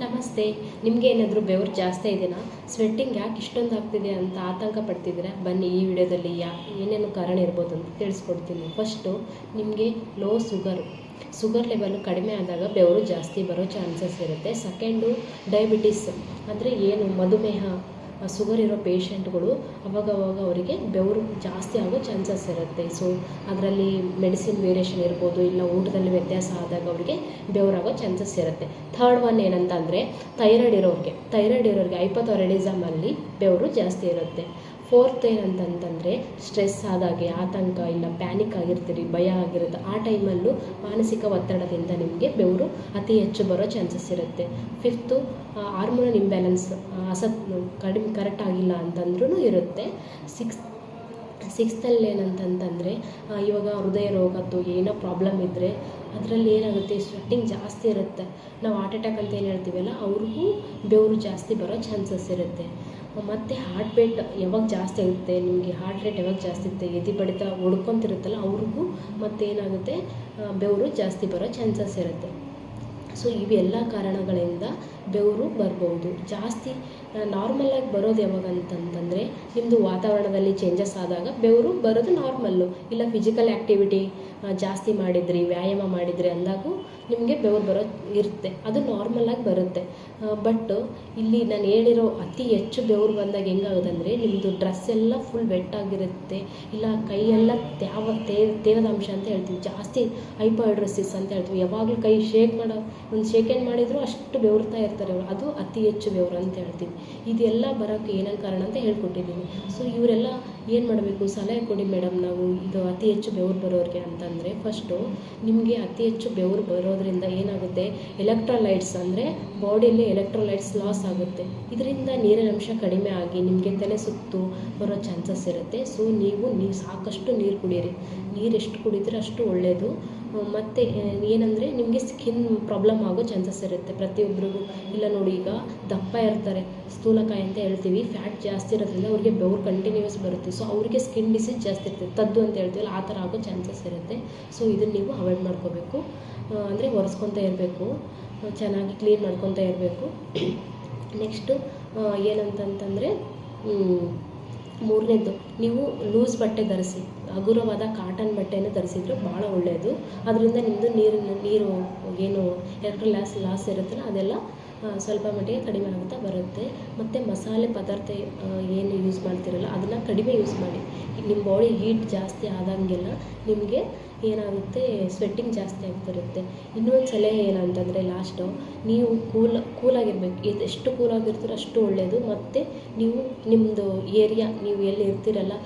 ನಮಸ್ತೆ. ನಿಮಗೆ ಏನಾದರೂ ಬೆವರು ಜಾಸ್ತಿ ಇದೆಯಾ? ಸ್ವೆಟ್ಟಿಂಗ್ ಯಾಕೆ ಇಷ್ಟೊಂದು ಆಗ್ತಿದೆ ಅಂತ ಆತಂಕ ಪಡ್ತಿದ್ದೀರಾ? ಬನ್ನಿ ಈ ವಿಡಿಯೋದಲ್ಲಿ ಏನೇನು ಕಾರಣ ಇರ್ಬೋದು ಅಂತ ತಿಳಿಸ್ಕೊಡ್ತೀನಿ. ಫಸ್ಟು ನಿಮಗೆ ಲೋ ಶುಗರ್ ಲೆವೆಲ್ ಕಡಿಮೆ ಆದಾಗ ಬೆವರು ಜಾಸ್ತಿ ಬರೋ ಚಾನ್ಸಸ್ ಇರುತ್ತೆ. ಸೆಕೆಂಡು ಡಯಾಬಿಟಿಸ್ ಅಂದರೆ ಏನು ಮಧುಮೇಹ ಶುಗರ್ ಇರೋ ಪೇಷಂಟ್ಗಳು ಅವಾಗವಾಗ ಅವರಿಗೆ ಬೆವರು ಜಾಸ್ತಿ ಆಗೋ ಚಾನ್ಸಸ್ ಇರುತ್ತೆ. ಸೊ ಅದರಲ್ಲಿ ಮೆಡಿಸಿನ್ ವೇರಿಯೇಷನ್ ಇರ್ಬೋದು, ಇಲ್ಲ ಊಟದಲ್ಲಿ ವ್ಯತ್ಯಾಸ ಆದಾಗ ಅವರಿಗೆ ಬೆವರಾಗೋ ಚಾನ್ಸಸ್ ಇರುತ್ತೆ. ಥರ್ಡ್ ಒನ್ ಏನಂತ ಅಂದರೆ ಥೈರಾಯ್ಡ್ ಇರೋರಿಗೆ ಹೈಪೋಥೈರಾಯ್ಡಿಸಮಲ್ಲಿ ಬೆವರು ಜಾಸ್ತಿ ಇರುತ್ತೆ. ಫೋರ್ತ್ ಏನಂತಂತಂದರೆ ಸ್ಟ್ರೆಸ್ ಆದಾಗೆ, ಆತಂಕ ಇಲ್ಲ ಪ್ಯಾನಿಕ್ ಆಗಿರ್ತೀರಿ, ಭಯ ಆಗಿರುತ್ತೆ, ಆ ಟೈಮಲ್ಲೂ ಮಾನಸಿಕ ಒತ್ತಡದಿಂದ ನಿಮಗೆ ಬೆವರು ಅತಿ ಹೆಚ್ಚು ಬರೋ ಚಾನ್ಸಸ್ ಇರುತ್ತೆ. ಫಿಫ್ತು ಹಾರ್ಮೋನಲ್ ಇಂಬ್ಯಾಲೆನ್ಸ್ ಕಡಿಮೆ ಕರೆಕ್ಟ್ ಆಗಿಲ್ಲ ಅಂತಂದ್ರೂ ಇರುತ್ತೆ. ಸಿಕ್ಸ್ತಲ್ಲಿ ಏನಂತಂತಂದರೆ ಇವಾಗ ಹೃದಯ ರೋಗದ್ದು ಏನೋ ಪ್ರಾಬ್ಲಮ್ ಇದ್ದರೆ ಅದರಲ್ಲಿ ಏನಾಗುತ್ತೆ, ಸ್ವೆಟ್ಟಿಂಗ್ ಜಾಸ್ತಿ ಇರುತ್ತೆ. ನಾವು ಹಾರ್ಟ್ ಅಟ್ಯಾಕ್ ಅಂತ ಏನು ಹೇಳ್ತೀವಲ್ಲ ಅವ್ರಿಗೂ ಬೆವರು ಜಾಸ್ತಿ ಬರೋ ಚಾನ್ಸಸ್ ಇರುತ್ತೆ. ಮತ್ತು ಹಾರ್ಟ್ ಬೀಟ್ ಯಾವಾಗ ಜಾಸ್ತಿ ಇರುತ್ತೆ, ನಿಮಗೆ ಹಾರ್ಟ್ ರೇಟ್ ಯಾವಾಗ ಜಾಸ್ತಿ ಇರುತ್ತೆ, ಎದೆ ಬಡಿತ ಹೊಡ್ಕೊತಿರುತ್ತಲ್ಲ ಅವ್ರಿಗೂ ಮತ್ತೇನಾಗುತ್ತೆ ಬೆವರು ಜಾಸ್ತಿ ಬರೋ ಚಾನ್ಸಸ್ ಇರುತ್ತೆ. ಸೊ ಇವೆಲ್ಲ ಕಾರಣಗಳಿಂದ ಬೆವರು ಬರ್ಬೋದು. ಜಾಸ್ತಿ ನಾರ್ಮಲಾಗಿ ಬರೋದು ಯಾವಾಗ ಅಂತಂತಂದರೆ ನಿಮ್ಮದು ವಾತಾವರಣದಲ್ಲಿ ಚೇಂಜಸ್ ಆದಾಗ ಬೆವರು ಬರೋದು ನಾರ್ಮಲ್ಲು. ಇಲ್ಲ ಫಿಸಿಕಲ್ ಆ್ಯಕ್ಟಿವಿಟಿ ಜಾಸ್ತಿ ಮಾಡಿದ್ರಿ, ವ್ಯಾಯಾಮ ಮಾಡಿದ್ರಿ ಅಂದಾಗೂ ನಿಮಗೆ ಬೆವರು ಬರೋ ಇರುತ್ತೆ, ಅದು ನಾರ್ಮಲಾಗಿ ಬರುತ್ತೆ. ಬಟ್ ಇಲ್ಲಿ ನಾನು ಹೇಳಿರೋ ಅತಿ ಹೆಚ್ಚು ಬೆವರು ಬಂದಾಗ ಹೆಂಗಾಗೋದಂದರೆ ನಿಮ್ಮದು ಡ್ರೆಸ್ ಎಲ್ಲ ಫುಲ್ ವೆಟ್ ಆಗಿರುತ್ತೆ, ಇಲ್ಲ ಕೈಯೆಲ್ಲ ತೇವದ ಅಂಶ ಅಂತ ಹೇಳ್ತೀವಿ, ಜಾಸ್ತಿ ಹೈಪೋಹೈಡ್ರೋಸಿಸ್ ಅಂತ ಹೇಳ್ತೀವಿ. ಯಾವಾಗಲೂ ಕೈ ಒಂದು ಶೇಕೆಂಡ್ ಮಾಡಿದರೂ ಅಷ್ಟು ಬೆವರ್ತಾ ಇರ್ತಾರೆ ಅವರು, ಅದು ಅತಿ ಹೆಚ್ಚು ಬೆವರು ಅಂತ ಹೇಳ್ತೀವಿ. ಇದೆಲ್ಲ ಬರೋಕ್ಕೆ ಏನೇನು ಕಾರಣ ಅಂತ ಹೇಳ್ಕೊಟ್ಟಿದ್ದೀನಿ. ಸೊ ಇವರೆಲ್ಲ ಏನು ಮಾಡಬೇಕು, ಸಲಹೆ ಕೊಡಿ ಮೇಡಮ್ ನಾವು ಇದು ಅತಿ ಹೆಚ್ಚು ಬೆವರು ಬರೋರಿಗೆ ಅಂತಂದರೆ, ಫಸ್ಟು ನಿಮಗೆ ಅತಿ ಹೆಚ್ಚು ಬೆವರು ಬರೋದ್ರಿಂದ ಏನಾಗುತ್ತೆ, ಎಲೆಕ್ಟ್ರೋಲೈಟ್ಸ್ ಅಂದರೆ ಬಾಡಿಯಲ್ಲಿ ಎಲೆಕ್ಟ್ರೋಲೈಟ್ಸ್ ಲಾಸ್ ಆಗುತ್ತೆ. ಇದರಿಂದ ನೀರಿನ ಅಂಶ ಕಡಿಮೆ ಆಗಿ ನಿಮಗೆ ತಲೆ ಸುತ್ತು ಬರೋ ಚಾನ್ಸಸ್ ಇರುತ್ತೆ. ಸೊ ನೀವು ಸಾಕಷ್ಟು ನೀರು ಕುಡೀರಿ. ನೀರು ಎಷ್ಟು ಕುಡಿದ್ರೆ ಅಷ್ಟು ಒಳ್ಳೆಯದು. ಮತ್ತು ಏನಂದರೆ ನಿಮಗೆ ಸ್ಕಿನ್ ಪ್ರಾಬ್ಲಮ್ ಆಗೋ ಚಾನ್ಸಸ್ ಇರುತ್ತೆ ಪ್ರತಿಯೊಬ್ಬರಿಗೂ. ಇಲ್ಲ ನೋಡಿ, ಈಗ ದಪ್ಪ ಇರ್ತಾರೆ, ಸ್ಥೂಲಕಾಯ ಅಂತ ಹೇಳ್ತೀವಿ, ಫ್ಯಾಟ್ ಜಾಸ್ತಿ ಇರೋದ್ರಿಂದ ಅವ್ರಿಗೆ ಬೆವರು ಕಂಟಿನ್ಯೂಸ್ ಬರುತ್ತೆ. ಸೊ ಅವರಿಗೆ ಸ್ಕಿನ್ ಡಿಸೀಸ್ ಜಾಸ್ತಿ ಇರ್ತದೆ, ತದ್ದು ಅಂತ ಹೇಳ್ತೀವಲ್ಲ ಆ ಥರ ಆಗೋ ಚಾನ್ಸಸ್ ಇರುತ್ತೆ. ಸೊ ಇದನ್ನು ನೀವು ಅವಾಯ್ಡ್ ಮಾಡ್ಕೋಬೇಕು. ಅಂದರೆ ಒರೆಸ್ಕೊತಾ ಇರಬೇಕು, ಚೆನ್ನಾಗಿ ಕ್ಲೀನ್ ಮಾಡ್ಕೊತಾ ಇರಬೇಕು. ನೆಕ್ಸ್ಟು ಏನಂತಂತಂದರೆ ಮೂರನೇದು, ನೀವು ಲೂಸ್ ಬಟ್ಟೆ ಧರಿಸಿ, ಹಗುರವಾದ ಕಾಟನ್ ಬಟ್ಟೆಯನ್ನು ಧರಿಸಿದ್ರೆ ಭಾಳ ಒಳ್ಳೆಯದು. ಅದರಿಂದ ನಿಮ್ಮದು ನೀರು ಏನು ಲಾಸ್ ಇರುತ್ತಲ್ಲ ಅದೆಲ್ಲ ಸ್ವಲ್ಪ ಮಟ್ಟಿಗೆ ಕಡಿಮೆ ಆಗುತ್ತಾ ಬರುತ್ತೆ. ಮತ್ತು ಮಸಾಲೆ ಪದಾರ್ಥ ಏನು ಯೂಸ್ ಮಾಡ್ತಿರಲ್ಲ ಅದನ್ನು ಕಡಿಮೆ ಯೂಸ್ ಮಾಡಿ. ನಿಮ್ಮ ಬಾಡಿ ಹೀಟ್ ಜಾಸ್ತಿ ಆದಂಗೆಲ್ಲ ನಿಮಗೆ ಏನಾಗುತ್ತೆ, ಸ್ವೆಟ್ಟಿಂಗ್ ಜಾಸ್ತಿ ಆಗ್ತಿರುತ್ತೆ. ಇನ್ನೊಂದು ಸಲಹೆ ಏನಂತಂದರೆ ಲಾಸ್ಟು, ನೀವು ಕೂಲಾಗಿರ್ಬೇಕು. ಎಷ್ಟು ಕೂಲಾಗಿರ್ತೀರೋ ಅಷ್ಟು ಒಳ್ಳೆಯದು. ಮತ್ತು ನೀವು ನಿಮ್ಮದು ಏರಿಯಾ, ನೀವು ಎಲ್ಲಿ ಇರ್ತೀರಲ್ಲ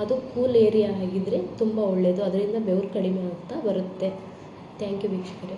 ಅದು ಕೂಲ್ ಏರಿಯಾ ಆಗಿದ್ದರೆ ತುಂಬ ಒಳ್ಳೆಯದು. ಅದರಿಂದ ಬೆವರು ಕಡಿಮೆ ಆಗ್ತಾ ಬರುತ್ತೆ. ಥ್ಯಾಂಕ್ ಯು ವೀಕ್ಷಕರೇ.